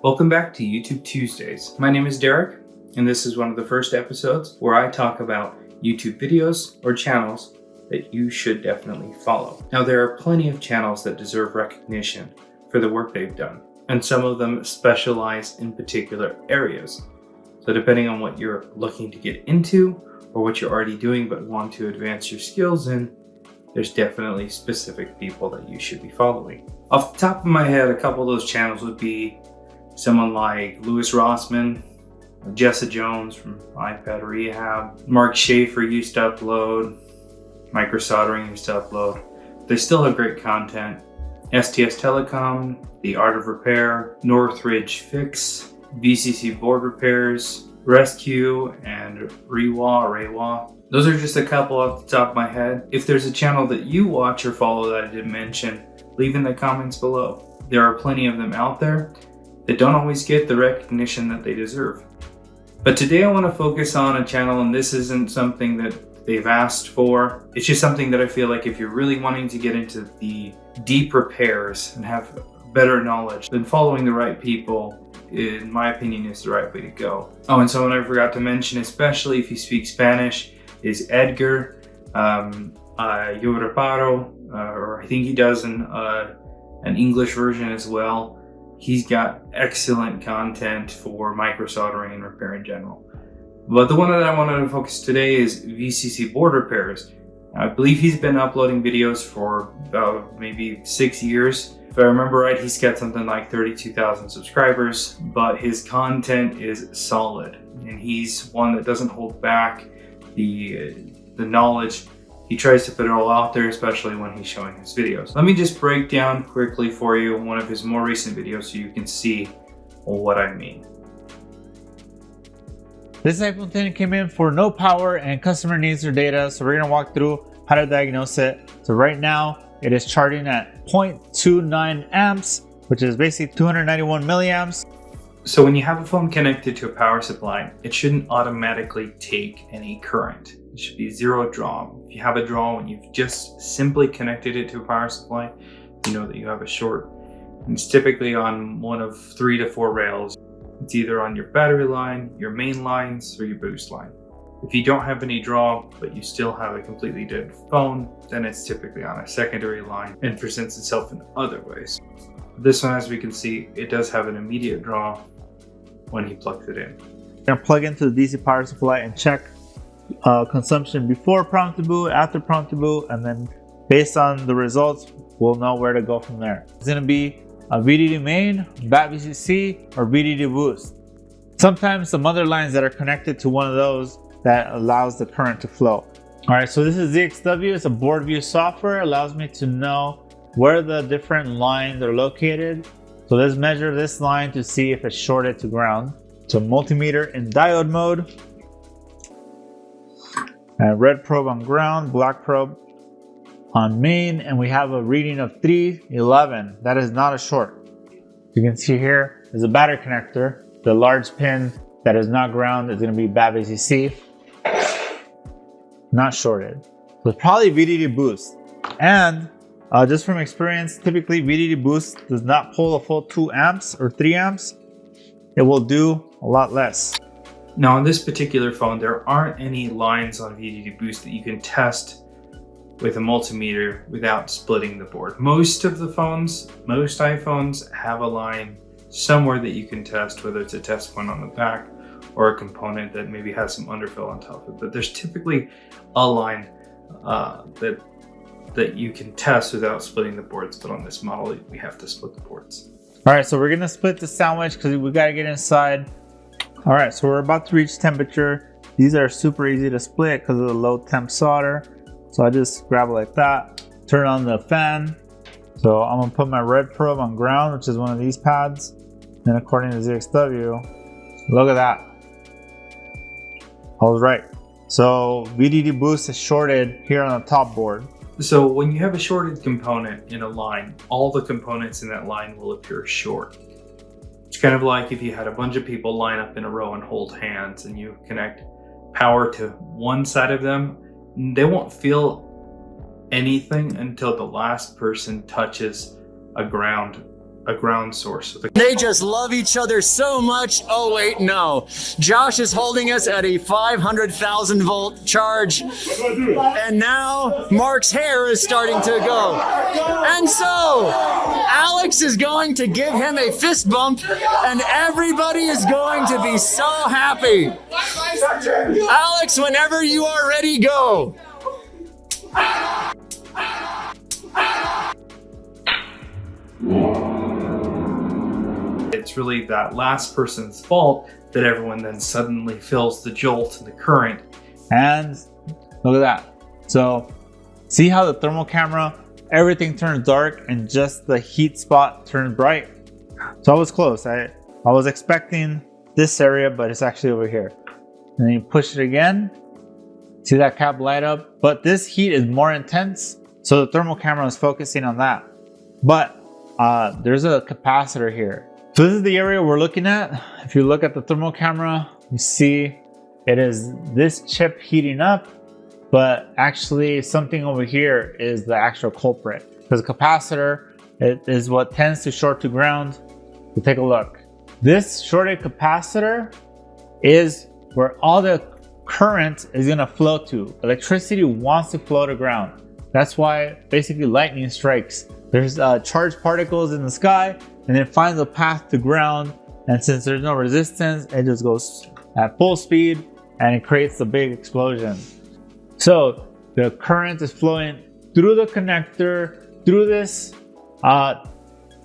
Welcome back to YouTube Tuesdays. My name is Derek, and this is one of the first episodes where I talk about YouTube videos or channels that you should definitely follow. Now, there are plenty of channels that deserve recognition for the work they've done, and some of them specialize in particular areas. So depending on what you're looking to get into or what you're already doing but want to advance your skills in, there's definitely specific people that you should be following. Off the top of my head, a couple of those channels would be someone like Louis Rossman, Jessa Jones from iPad Rehab, Mark Schaefer used to upload, Micro Soldering used to upload. They still have great content. STS Telecom, The Art of Repair, Northridge Fix, VCC Board Repairs, Rescue, and Rewa. Those are just a couple off the top of my head. If there's a channel that you watch or follow that I didn't mention, leave in the comments below. There are plenty of them out there that don't always get the recognition that they deserve. But today I want to focus on a channel, and this isn't something that they've asked for. It's just something that I feel like if you're really wanting to get into the deep repairs and have better knowledge, then following the right people, in my opinion, is the right way to go. Oh, and someone I forgot to mention, especially if you speak Spanish, is Edgar Yo Reparo, or I think he does an English version as well. He's got excellent content for micro soldering and repair in general. But the one that I wanted to focus today is VCC Board Repairs. I believe he's been uploading videos for about maybe 6 years. If I remember right, he's got something like 32,000 subscribers, but his content is solid. And he's one that doesn't hold back the knowledge. He tries to put it all out there, especially when he's showing his videos. Let me just break down quickly for you one of his more recent videos so you can see what I mean. This iPhone 10 came in for no power and customer needs their data, so we're going to walk through how to diagnose it. So right now it is charging at 0.29 amps, which is basically 291 milliamps. So when you have a phone connected to a power supply, it shouldn't automatically take any current. It should be zero draw. If you have a draw when you've just simply connected it to a power supply, you know that you have a short. And it's typically on one of 3 to 4 rails. It's either on your battery line, your main lines, or your boost line. If you don't have any draw, but you still have a completely dead phone, then it's typically on a secondary line and presents itself in other ways. This one, as we can see, it does have an immediate draw when he plugs it in. We're going to plug into the DC power supply and check consumption before prompt to boot, after prompt to boot, and then based on the results, we'll know where to go from there. It's going to be a VDD main, BAT VCC, or VDD boost. Sometimes some other lines that are connected to one of those that allows the current to flow. All right, so this is ZXW. It's a board view software. It allows me to know where the different lines are located. So let's measure this line to see if it's shorted to ground. So multimeter in diode mode. And red probe on ground, black probe on main, and we have a reading of 311. That is not a short. You can see here is a battery connector. The large pin that is not ground is going to be BAT VCC, not shorted. So it's probably VDD boost. And just from experience, typically VDD boost does not pull a full 2 amps or 3 amps. It will do a lot less. Now on this particular phone, there aren't any lines on VDD boost that you can test with a multimeter without splitting the board. Most of the phones, most iPhones have a line somewhere that you can test, whether it's a test point on the back or a component that maybe has some underfill on top of it. But there's typically a line that you can test without splitting the boards. But on this model, we have to split the boards. All right, so we're gonna split the sandwich because we gotta get inside. All right, so we're about to reach temperature. These are super easy to split because of the low temp solder. So I just grab it like that, turn on the fan. So I'm gonna put my red probe on ground, which is one of these pads. And according to ZXW, look at that. I was right. So VDD boost is shorted here on the top board. So when you have a shorted component in a line, all the components in that line will appear short. It's kind of like if you had a bunch of people line up in a row and hold hands and you connect power to one side of them, they won't feel anything until the last person touches a ground a ground source. They just love each other so much. Oh wait, no. Josh is holding us at a 500,000 volt charge. And now Mark's hair is starting to go. And so Alex is going to give him a fist bump and everybody is going to be so happy. Alex, whenever you are ready, go. It's really that last person's fault that everyone then suddenly feels the jolt and the current. And look at that. So see how the thermal camera, everything turns dark and just the heat spot turns bright? So I was close. I was expecting this area, but it's actually over here. And then you push it again. See that cap light up? But this heat is more intense, so the thermal camera is focusing on that. But there's a capacitor here. So this is the area we're looking at. If you look at the thermal camera, you see it is this chip heating up, but actually something over here is the actual culprit. Because the capacitor, it is what tends to short to ground. So take a look. This shorted capacitor is where all the current is gonna flow to. Electricity wants to flow to ground. That's why basically lightning strikes. There's charged particles in the sky and it finds a path to ground. And since there's no resistance, it just goes at full speed and it creates a big explosion. So the current is flowing through the connector, through this,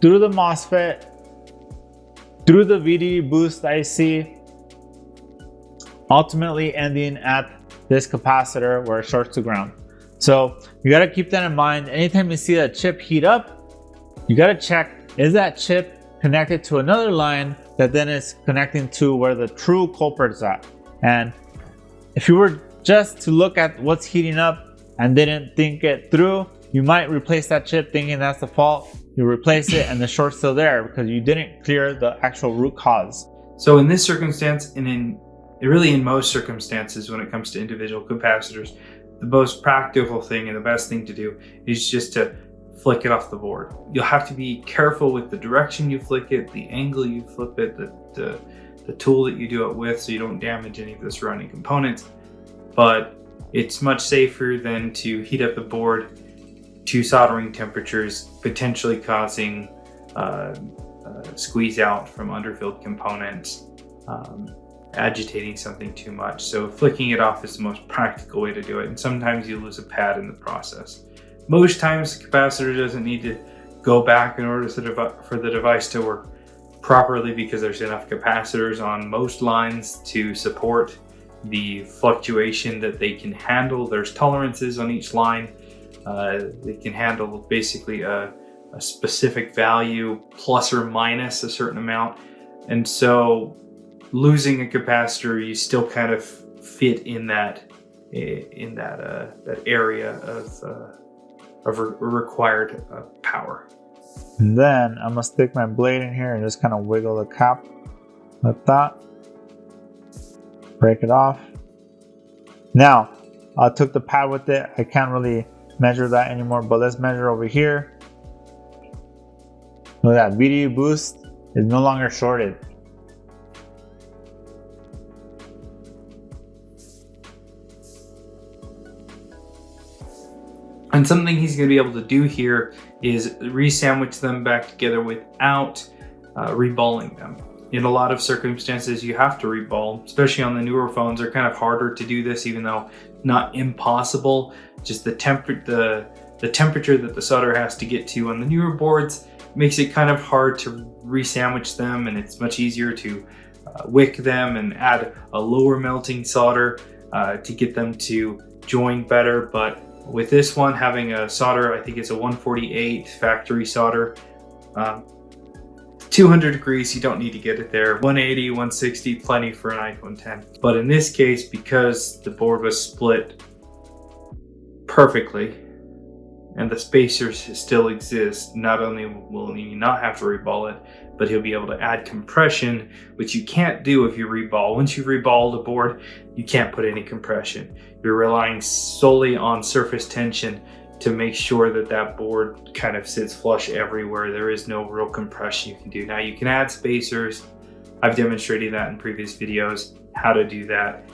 through the MOSFET, through the VDD boost IC, ultimately ending at this capacitor where it shorts to ground. So you got to keep that in mind. Anytime you see that chip heat up, you got to check, is that chip connected to another line that then is connecting to where the true culprit is at? And if you were just to look at what's heating up and didn't think it through, you might replace that chip thinking that's the fault. You replace it and the short's still there because you didn't clear the actual root cause. So in this circumstance, and in most circumstances when it comes to individual capacitors, the most practical thing and the best thing to do is just to flick it off the board. You'll have to be careful with the direction you flick it, the angle you flip it, the tool that you do it with, so you don't damage any of the surrounding components. But it's much safer than to heat up the board to soldering temperatures, potentially causing squeeze out from underfilled components, agitating something too much. So flicking it off is the most practical way to do it. And sometimes you lose a pad in the process. Most times the capacitor doesn't need to go back in order for the device to work properly because there's enough capacitors on most lines to support the fluctuation that they can handle. There's tolerances on each line. They can handle basically a specific value plus or minus a certain amount. And so losing a capacitor, you still kind of fit in that area of required power. And then I'm gonna stick my blade in here and just kind of wiggle the cap like that. Break it off. Now, I took the pad with it. I can't really measure that anymore, but let's measure over here. Look at that, VDD boost is no longer shorted. And something he's going to be able to do here is re-sandwich them back together without reballing them. In a lot of circumstances, you have to reball, especially on the newer phones. They're kind of harder to do this, even though not impossible. Just the temperature that the solder has to get to on the newer boards makes it kind of hard to re-sandwich them, and it's much easier to wick them and add a lower melting solder to get them to join better. But with this one, having a solder, I think it's a 148 factory solder, 200 degrees, you don't need to get it there. 180, 160, plenty for an iPhone 10. But in this case, because the board was split perfectly and the spacers still exist, not only will he not have to reball it, but he'll be able to add compression, which you can't do if you reball. Once you reball the board, you can't put any compression. You're relying solely on surface tension. to make sure that that board kind of sits flush everywhere. There is no real compression you can do. Now you can add spacers. I've demonstrated that in previous videos, how to do that.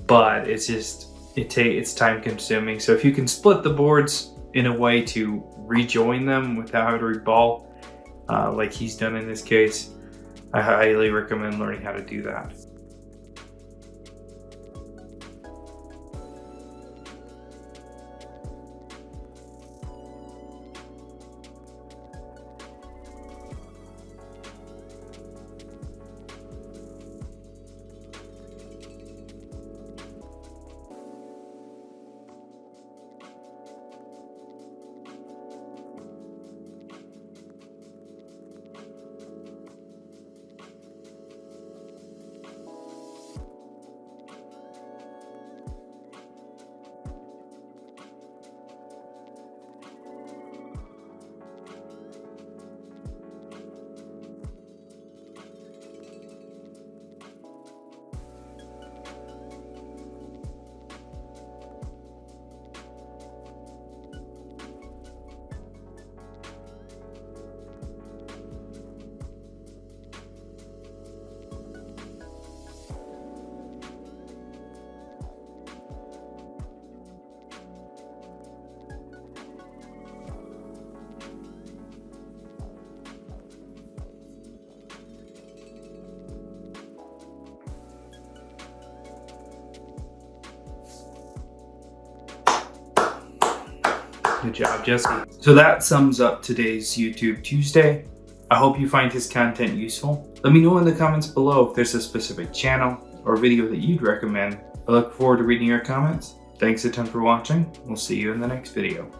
But it's just, it's time consuming. So if you can split the boards in a way to rejoin them without having to reball, like he's done in this case, I highly recommend learning how to do that. Good job, Jesse. So that sums up today's YouTube Tuesday. I hope you find his content useful. Let me know in the comments below if there's a specific channel or video that you'd recommend. I look forward to reading your comments. Thanks a ton for watching. We'll see you in the next video.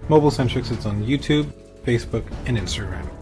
Mobile Centrics is on YouTube, Facebook, and Instagram.